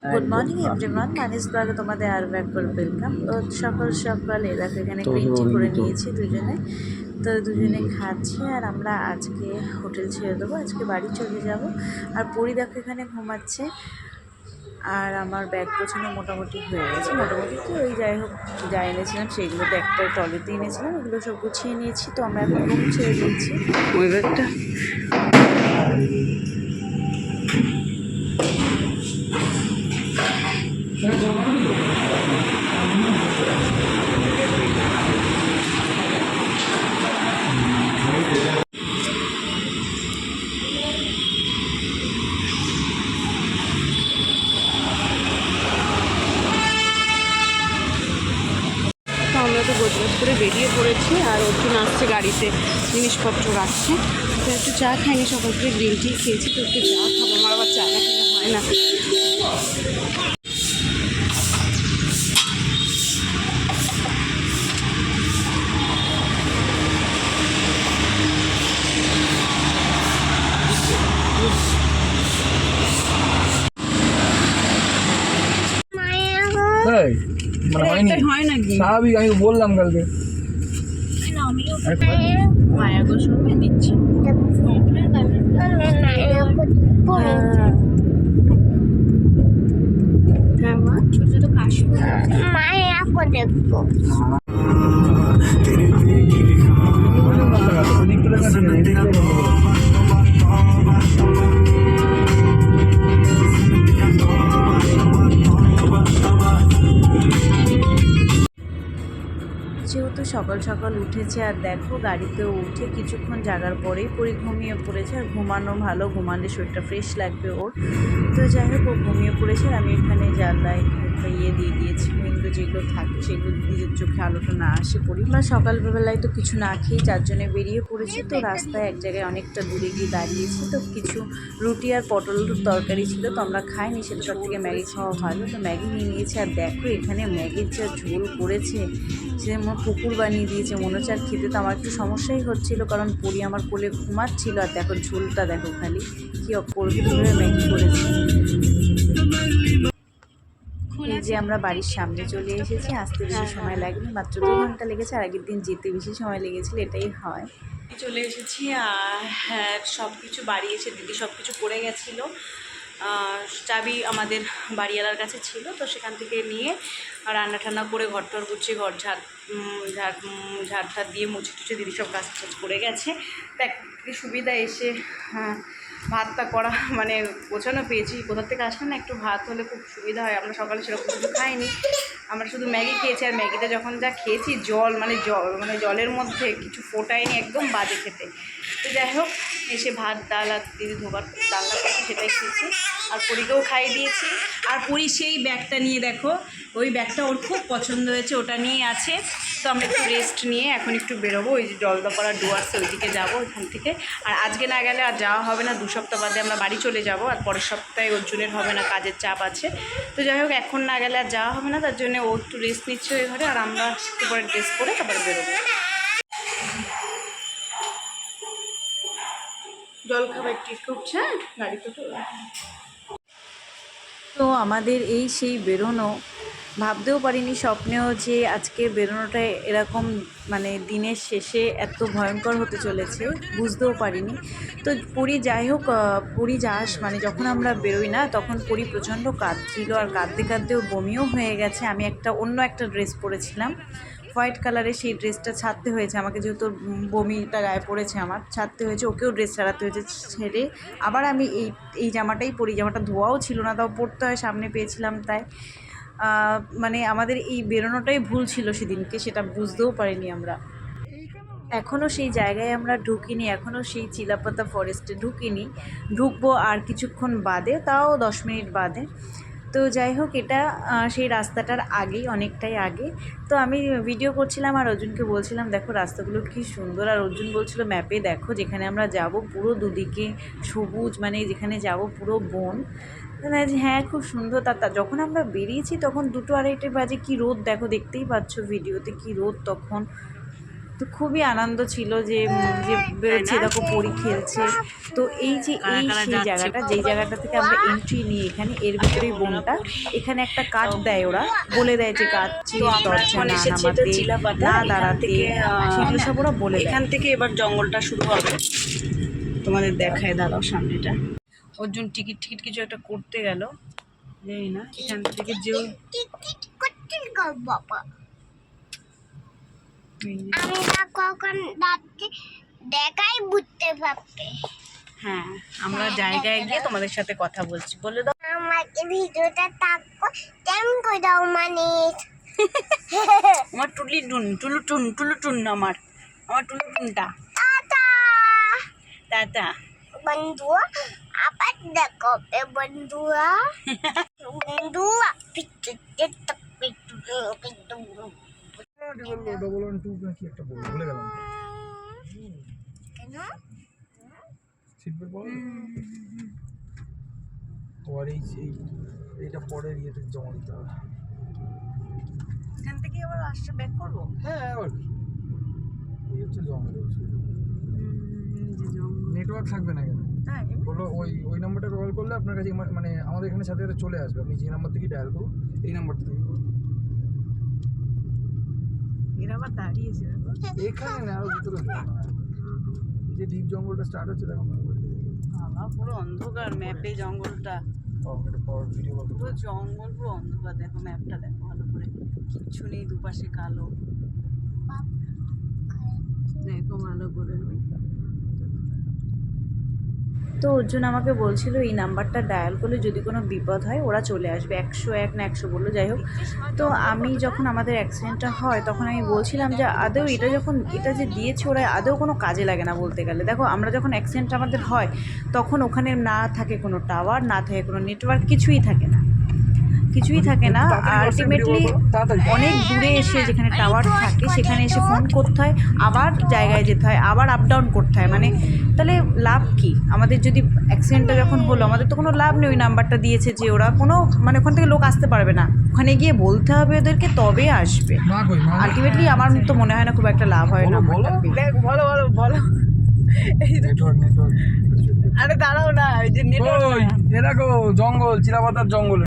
Good morning everyone, মানিস ব্লগে তোমাদের আরও একবার ওয়েলকাম। তো সকাল সকাল দেখো এখানে গ্রিন টি করে নিয়েছি দুজনে। তো দুজনে খাচ্ছি আর আমরা আজকে হোটেল ছেড়ে দেবো, আজকে বাড়ি চলে যাব। আর পরি দেখো এখানে ঘুমাচ্ছে। আর আমার ব্যাগ গোছানো মোটামুটি হয়ে গেছে, মোটামুটি কি ওই যাই হোক যা এনেছিলাম সেইগুলো তো একটা ট্রলিতে এনেছিলাম, ওগুলো সব গুছিয়ে নিয়েছি। তো আমরা এখন রুম ছেড়ে দিচ্ছি। ওই ব্যাগটা আমরা তো গোছগাছ করে বেরিয়ে পড়েছি আর অর্জুন আসছে গাড়িতে জিনিসপত্র রাখছে। তো একটু চা খাইনি, সকাল থেকে গ্রিন টি খেয়েছি, তো একটু চা খাবো। আমার আবার চা না খেলে হয় না। হয় নাকি স্বাভাবিক, আমি বললাম কালকে মায়া গোসলকে দিচ্ছি। হ্যাঁ মা, ছোট ছোট কাশফুল মায়া দেখবো। যেহেতু সকাল সকাল উঠেছে আর দেখো গাড়িতে উঠে কিছুক্ষণ জাগার পরেই পরি ঘুমিয়ে পড়েছে। আর ঘুমানো ভালো, ঘুমালে শরীরটা ফ্রেশ লাগবে ওর। তো যাই হোক ও ঘুমিয়ে পড়েছে আর আমি এখানে জানলায় ইয়ে দিয়ে দিয়েছি, উইন্ডো যেগুলো থাকে সেগুলো নিজের চোখে আলোটা না আসে পড়ি। আমরা সকালবেলায় তো কিছু না খেয়েই চারজনে বেরিয়ে পড়েছি। তো রাস্তায় এক জায়গায় অনেকটা দূরে গিয়ে দাঁড়িয়েছি। তো কিছু রুটি আর পটল তরকারি ছিল, তো আমরা খাইনি, সেটা সব থেকে ম্যাগি খাওয়া ভালো। তো ম্যাগি নিয়ে নিয়েছি আর দেখো এখানে ম্যাগির যা ঝোল করেছে, সে আমার পুকুর বানিয়ে দিয়েছে মনে হচ্ছে। আর খেতে তো আমার একটু সমস্যাই হচ্ছিলো, কারণ পরি আমার কোলে ঘুমাচ্ছিল। আর দেখো ঝোলটা দেখো খালি কি অপূর্বভাবে ম্যাগি করেছে। এই যে আমরা বাড়ির সামনে চলে এসেছি, আসতে বেশি সময় লাগেনি, মাত্র 2 ঘন্টা লেগেছে। আর আগের দিন যেতে বেশি সময় লেগেছিল, এটাই হয়। চলে এসেছি আর হ্যাঁ সব কিছু বাড়ি এসে দিদি সব কিছু করে গেছিলো। চাবি আমাদের বাড়িওয়ালার কাছে ছিল, তো সেখান থেকে নিয়ে রান্না টান্না করে ঘর টর গুছিয়ে ঘর ঝাড় দিয়ে মুছে টুছে দিদি সব কাজ টাজ করে গেছে। তো একটি সুবিধা এসে ভাতটা করা মানে গোছানো পেয়েছি। কোথার থেকে আসলে না একটু ভাত হলে খুব সুবিধা হয়। আমরা সকালে সেরকম কিছু খাইনি, আমরা শুধু ম্যাগি খেয়েছি। আর ম্যাগিটা যখন যা খেয়েছি জলের মধ্যে কিছু ফোটায়নি, একদম বাজে খেতে। তো যাই হোক এসে ভাত ডাল আর দিদি ধোবার ডালনা করেছি সেটাই খেয়েছি। আর পরীকেও খাইয়ে দিয়েছি। আর পরী সেই ব্যাগটা নিয়ে দেখো, ওই ব্যাগটা ওর খুব পছন্দ হয়েছে, ওটা নিয়ে আছে। তো আমরা একটু রেস্ট নিয়ে এখন একটু বেরোবো, ওই যে জলদাপাড়া ডুয়ার্সে ওইদিকে যাবো ওইখান থেকে। আর আজকে না গেলে আর যাওয়া হবে না, 2 সপ্তাহ বাদে আমরা বাড়ি চলে যাব। আর পরের সপ্তাহে অর্জুনের হবে না, কাজের চাপ আছে। তো যাই হোক এখন না গেলে আর যাওয়া হবে না, তার জন্য ও একটু রেস্ট নিচ্ছে ওই ঘরে। আর আমরা একটু পরে ড্রেস করে তারপরে বেরোবো। জল খাবার একটু উঠছে গাড়িতে। তো আমাদের এই সেই বেরোনো, ভাবতেও পারিনি স্বপ্নেও যে আজকে বেরোনোটা এরকম মানে দিনের শেষে এত ভয়ঙ্কর হতে চলেছে, বুঝতেও পারিনি। তো পুরী যাই হোক, পুরী যাস মানে যখন আমরা বেরোই না তখন পুরী প্রচণ্ড কাঁদছিল। আর কাঁদতে কাঁদতেও বমিও হয়ে গেছে। আমি অন্য একটা ড্রেস পরেছিলাম হোয়াইট কালারের, সেই ড্রেসটা ছাড়তে হয়েছে আমাকে, যেহেতু বমিটা গায়ে পড়েছে আমার, ছাড়তে হয়েছে, ওকেও ড্রেস ছাড়াতে হয়েছে। ছেড়ে আবার আমি এই জামাটাই পরি, জামাটা ধোয়াও ছিল না, তাও পরতে হয়, সামনে পেয়েছিলাম তাই। মানে আমাদের এই বেরোনোটাই ভুল ছিল সেদিনকে, সেটা বুঝতেও পারিনি আমরা। এখনও সেই জায়গায় আমরা ঢুকিনি, এখনও সেই চিলাপাতা ফরেস্টে ঢুকিনি, ঢুকবো আর কিছুক্ষণ বাদে, তাও 10 মিনিট বাদে। তো যাই হোক এটা সেই রাস্তাটার আগেই, অনেকটাই আগে। তো আমি ভিডিও করছিলাম আর অর্জুনকে বলছিলাম দেখো রাস্তাগুলো কী সুন্দর। আর অর্জুন বলছিল ম্যাপে দেখো যেখানে আমরা যাব পুরো দুদিকে সবুজ, মানে যেখানে যাব পুরো বন। হ্যাঁ খুব সুন্দর। যখন আমরা বেরিয়েছি তখন 2টো 2:30 বাজে, কি রোদ দেখো, দেখতেই পাচ্ছ ভিডিওতে কি রোদ তখন। তো খুবই আনন্দ ছিল যে যে বেরোচ্ছে, দেখো পরী খেলছে। তো এই যে এই সেই জায়গাটা, যেই জায়গাটা থেকে আমরা এন্ট্রি নিই এখানে, এর ভিতরেই বনটা। এখানে একটা কার্ড দেয়, ওরা বলে দেয় যে গাছের দরজা না নামাতে, না দাঁড়াতে, সেগুলো সব ওরা বলে দেয়। এখান থেকে এবার জঙ্গলটা শুরু হবে, তোমাদের দেখায়, দাঁড়াও সামনেটা। অর্জুন টিকিট কিছু একটা করতে গেল, জানি না এখান থেকে যে বাবা আমরা কখন রাত্রে দেখাই বুঝতে পারবে। হ্যাঁ, আমরা জায়গায় গিয়ে তোমাদের সাথে কথা বলছি। বলে দাও আমাকে ভিডিওটা তাকো কেমন করে দাও মানে আমার টুলু টুন আমার টুলুটুনটা। টাটা টাটা বন্ধুরা, আবার দেখো বন্ধুরা। বন্ধুরা ডবল 1 2 নাকি একটা বলবো, ভুলে গেলাম। কেন সিট বেল্ট বল। আর এইটা পরের ইয়েতে জমা দিতে হবে। এখান থেকে আবার আসছে ব্যাক করবো। হ্যাঁ, আবার এই হচ্ছে জঙ্গল। নেটওয়ার্ক থাকবে না কেন বলো? ওই নাম্বারটা কল করলে আপনার কাছে মানে আমাদের এখানে সাথে সাথে চলে আসবে। আপনি যে নাম্বার থেকে ডায়াল করুন, এই নাম্বারটা থেকে করুন। এরা আবার দাঁড়িয়েছে এখানে না, আরো ভিতরে এই যে ডিপ জঙ্গলটা স্টার্ট হচ্ছে দেখো। বাবা পুরো অন্ধকার ম্যাপে জঙ্গলটা, ভিডিও কল পুরো জঙ্গল পুরো অন্ধকার। দেখো ম্যাপটা দেখো ভালো করে, কিচ্ছু নেই, দুপাশে কালো। দেখো ভালো করে। তো অর্জুন আমাকে বলছিল এই নাম্বারটা ডায়াল করলে যদি কোনো বিপদ হয় ওরা চলে আসবে, 101 না 100 বললো, যাই হোক। তো আমি যখন আমাদের অ্যাক্সিডেন্টটা হয় তখন আমি বলছিলাম যে আদৌ এটা যে দিয়েছে ওরা আদৌ কোনো কাজে লাগে না বলতে গেলে। দেখো আমরা যখন অ্যাক্সিডেন্ট আমাদের হয় তখন ওখানে না থাকে কোনো টাওয়ার, না থাকে কোনো নেটওয়ার্ক, কিছুই থাকে না। আলটিমেটলি অনেক দূরে এসে যেখানে টাওয়ার থাকে সেখানে এসে ফোন করতে হয়, আবার জায়গায় যেতে হয়, আবার আপ ডাউন করতে হয়। মানে তাহলে লাভ কি আমাদের? যদি অ্যাক্সিডেন্টটা যখন হলো আমাদের তো কোনো লাভ নেই। ওই নাম্বারটা দিয়েছে যে ওরা কোনো মানে ওখান থেকে লোক আসতে পারবে না, ওখানে গিয়ে বলতে হবে ওদেরকে, তবে আসবে। আলটিমেটলি আমার তো মনে হয় না খুব একটা লাভ হয় না। বলো নেটওয়ার্ক আরে দাঁড়াও না, এই যে নেটওয়ার্ক দেখো জঙ্গল, চিলাপাতার জঙ্গল।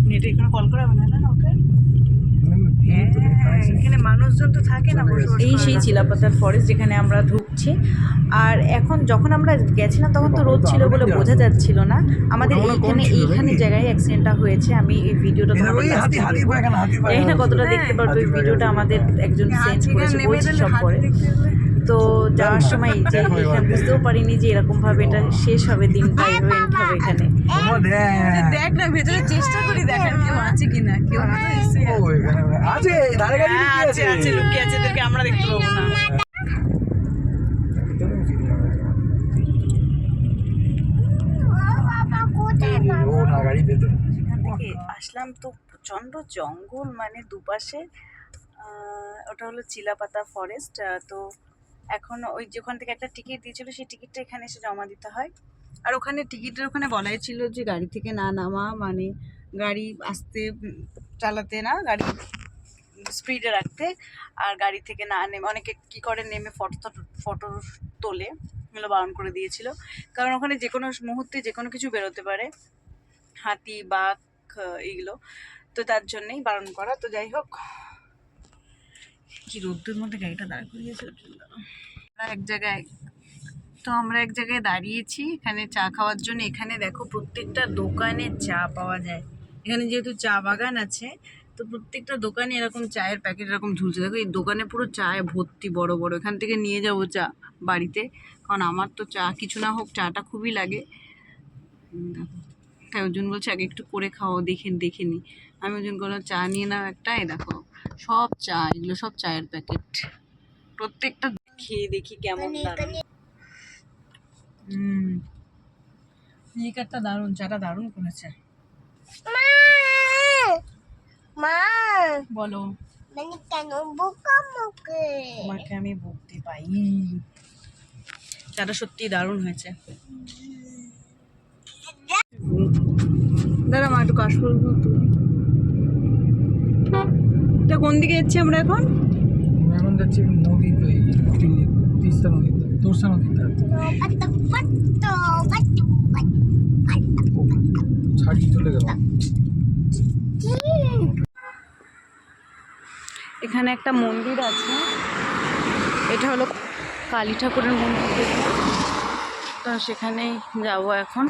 নেটে এখানে কল করা হবে না ওকে। এখানে মানুষজন তো থাকে না। এই সেই চিলাপাতার ফরেস্ট যেখানে আমরা ঢুকছি। আর এখন যখন আমরা গেছিলাম তখন তো রোদ ছিল বলে বোঝা যাচ্ছিল না। আমাদের এইখানে জায়গায় অ্যাক্সিডেন্টটা হয়েছে। আমি এই ভিডিওটা জানি না কতটা দেখতে পারবো। এই ভিডিওটা আমাদের একজন সেন্ড করেছে, বলছি সব পরে। তো যাওয়ার সময় যে এখানে বুঝতেও পারিনি যে এরকমভাবে এটা শেষ হবে, দিনটা ইভেন্ট হবে এখানে। দেখ না ভেতরে চেষ্টা করি দেখার কেউ আছে কিনা, কেউ আছে ধারে গাড়ি আছে লুকিয়ে আছে, এদেরকে আমরা দেখতে পাবো না। ও না গাড়ি ভেতরে। এখান থেকে আসলাম তো প্রচণ্ড জঙ্গল, মানে দুপাশে। ওটা হলো চিলাপাতা ফরেস্ট। তো এখন ওই যেখান থেকে একটা টিকিট দিয়েছিল সেই টিকিটটা এখানে এসে জমা দিতে হয়। আর ওখানে টিকিটের ওখানে বলাই ছিল যে গাড়ি থেকে না নামা, মানে গাড়ি আস্তে চালাতে না, গাড়ি স্পিডে রাখতে, আর গাড়ি থেকে না নেমে অনেকে কী করে নেমে ফটো তোলে, এগুলো বারণ করে দিয়েছিল। কারণ ওখানে যে কোনো মুহূর্তে যে কোনো কিছু বেরোতে পারে, হাতি বাঘ এইগুলো, তো তার জন্যেই বারণ করা। তো যাই হোক, কি রোদ্দুর মধ্যে গাড়িটা দাঁড় করিয়েছে আমরা এক জায়গায় দাঁড়িয়েছি এখানে চা খাওয়ার জন্য। এখানে দেখো প্রত্যেকটা দোকানে চা পাওয়া যায়। এখানে যেহেতু চা বাগান আছে তো প্রত্যেকটা দোকানে এরকম চায়ের প্যাকেট এরকম ঝুলছে। দেখো এই দোকানে পুরো চায় ভর্তি, বড় বড়। এখান থেকে নিয়ে যাবো চা বাড়িতে, কারণ আমার তো চা কিছু না হোক চাটা খুবই লাগে। দেখো তাই ওজন বলছে আগে একটু করে খাও, দেখে নি। আমি ওজন করলাম চা নিয়ে নাও একটা। এই দেখো সব চা, এগুলো সব চায়ের প্যাকেট। প্রত্যেকটা খেয়ে দেখি কেমন দারুণ। লিকারটা দারুণ, চাটা দারুণ করেছে। মা বলো মানে কেন বোকা মুখে তোমাকে আমি বকতে পাই। চাটা সত্যি দারুণ হয়েছে। দাঁড়া মা একটু কাশফুল এটা কোন দিকে যাচ্ছি আমরা এখন? আমি এখন যাচ্ছি নদীতে, এই তিস্তা নদীতে, তোরসা নদীতে। ছাড়িয়ে চলে গেল। এখানে একটা মন্দির আছে, এটা হলো কালী ঠাকুরের মন্দির, তো সেখানেই যাবো এখন।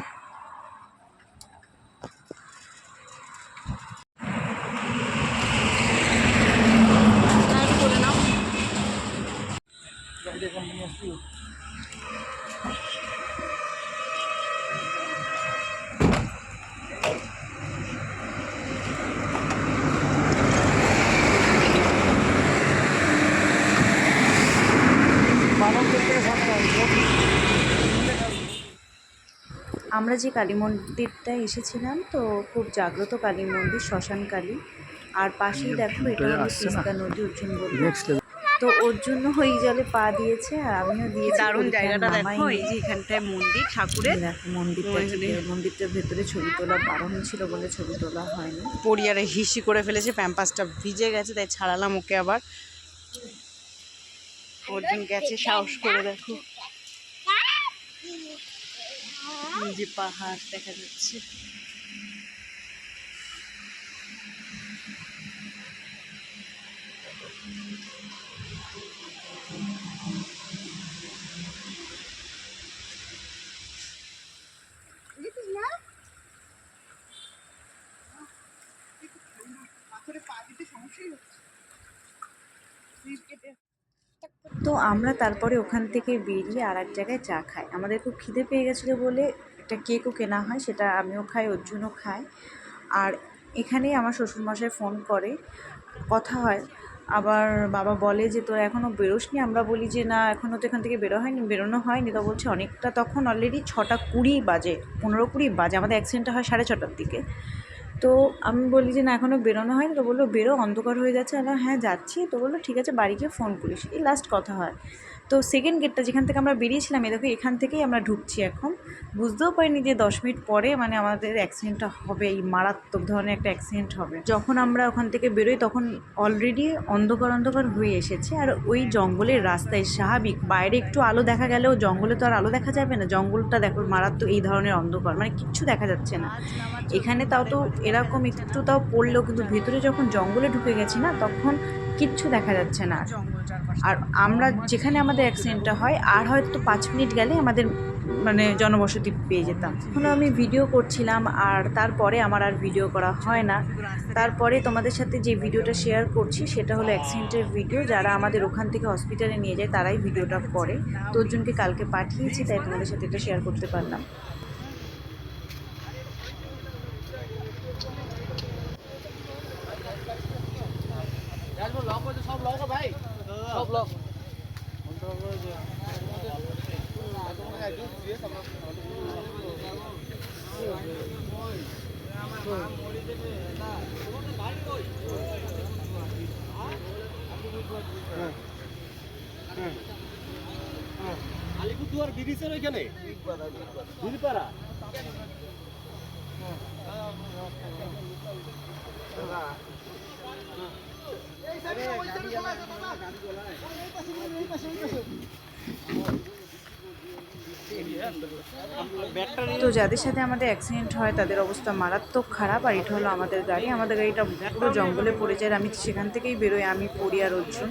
আমরা যে কালী মন্দিরটায় এসেছিলাম তো খুব জাগ্রত কালী মন্দির, শ্মশান কালী। আর পাশেই দেখো এটা হলো তিস্তা নদী, অর্জুন বলল। তো ওর জন্য ওই জলে পা দিয়েছে আর আমিও দিয়েছি। দারুণ জায়গাটা দেখো, নামাইনি। এই যে এখানটায় মন্দির ঠাকুরের। দেখো মন্দিরটার ভেতরে ছবি তোলা বারণ ছিল বলে ছবি তোলা হয়নি। পরিয়ারে হিসি করে ফেলেছে, প্যাম্পাসটা ভিজে গেছে, তাই ছাড়ালাম ওকে আবার। অর্জুন গেছে সাহস করে, দেখো যে পাহাড় দেখা যাচ্ছে। তো আমরা তারপরে ওখান থেকে বেরিয়ে আর এক জায়গায় চা খাই। আমাদের খুব খিদে পেয়ে গেছিলো বলে একটা কেকও কেনা হয়, সেটা আমিও খাই, অর্জুনও খায়। আর এখানেই আমার শ্বশুরমশাই ফোন করে, কথা হয়। আবার বাবা বলে যে তোর এখনও বেরোসনি? আমরা বলি যে না, এখনও তো এখান থেকে বেরোনো হয়নি। তো বলছে অনেকটা, তখন অলরেডি 6:20 বাজে, 15:20 বাজে। আমাদের অ্যাক্সিডেন্টটা হয় 6:30টার দিকে। তো আমি বলি যে না, এখনও বেরোনো হয়নি। তো বললো বেরো, অন্ধকার হয়ে যাচ্ছে। আমি হ্যাঁ যাচ্ছি। তো বললো ঠিক আছে, বাড়ি গিয়ে ফোন করিস। এই লাস্ট কথা হয়। তো সেকেন্ড গেটটা যেখান থেকে আমরা বেরিয়েছিলাম, এই দেখো এখান থেকেই আমরা ঢুকছি এখন। বুঝতেও পারিনি যে 10 মিনিট পরে মানে আমাদের অ্যাক্সিডেন্টটা হবে, এই মারাত্মক ধরনের একটা অ্যাক্সিডেন্ট হবে। যখন আমরা ওখান থেকে বেরোই তখন অলরেডি অন্ধকার হয়ে এসেছে। আর ওই জঙ্গলের রাস্তায় স্বাভাবিক বাইরে একটু আলো দেখা গেলেও জঙ্গলে তো আর আলো দেখা যাবে না। জঙ্গলটা দেখো মারাত্মক এই ধরনের অন্ধকার, মানে কিচ্ছু দেখা যাচ্ছে না। এখানে তাও তো এরকম একটু তাও পড়লেও, কিন্তু ভেতরে যখন জঙ্গলে ঢুকে গেছি না, তখন কিচ্ছু দেখা যাচ্ছে না। আর আমরা যেখানে আমাদের অ্যাক্সিডেন্টটা হয় আর হয়তো 5 মিনিট গেলে আমাদের মানে জনবসতি পেয়ে যেতাম। এখন আমি ভিডিও করছিলাম আর তারপরে আমার আর ভিডিও করা হয় না। তারপরে তোমাদের সাথে যে ভিডিওটা শেয়ার করছি সেটা হলো অ্যাক্সিডেন্টের ভিডিও। যারা আমাদের ওখান থেকে হসপিটালে নিয়ে যায় তারাই ভিডিওটা করে। তো অর্জুনকে কালকে পাঠিয়েছি, তাই তোমাদের সাথে এটা শেয়ার করতে পারলাম। আলিপুরদুয়ার ব্রিজের ওইখানে বীরপাড়া। তো যাদের সাথে আমাদের অ্যাক্সিডেন্ট হয় তাদের অবস্থা মারাত্মক খারাপ। আর এটা হলো আমাদের গাড়ি। আমাদের গাড়িটা পুরো জঙ্গলে পড়ে যায়। আমি সেখান থেকেই বেরোই, আমি পড়ি আর অর্জুন।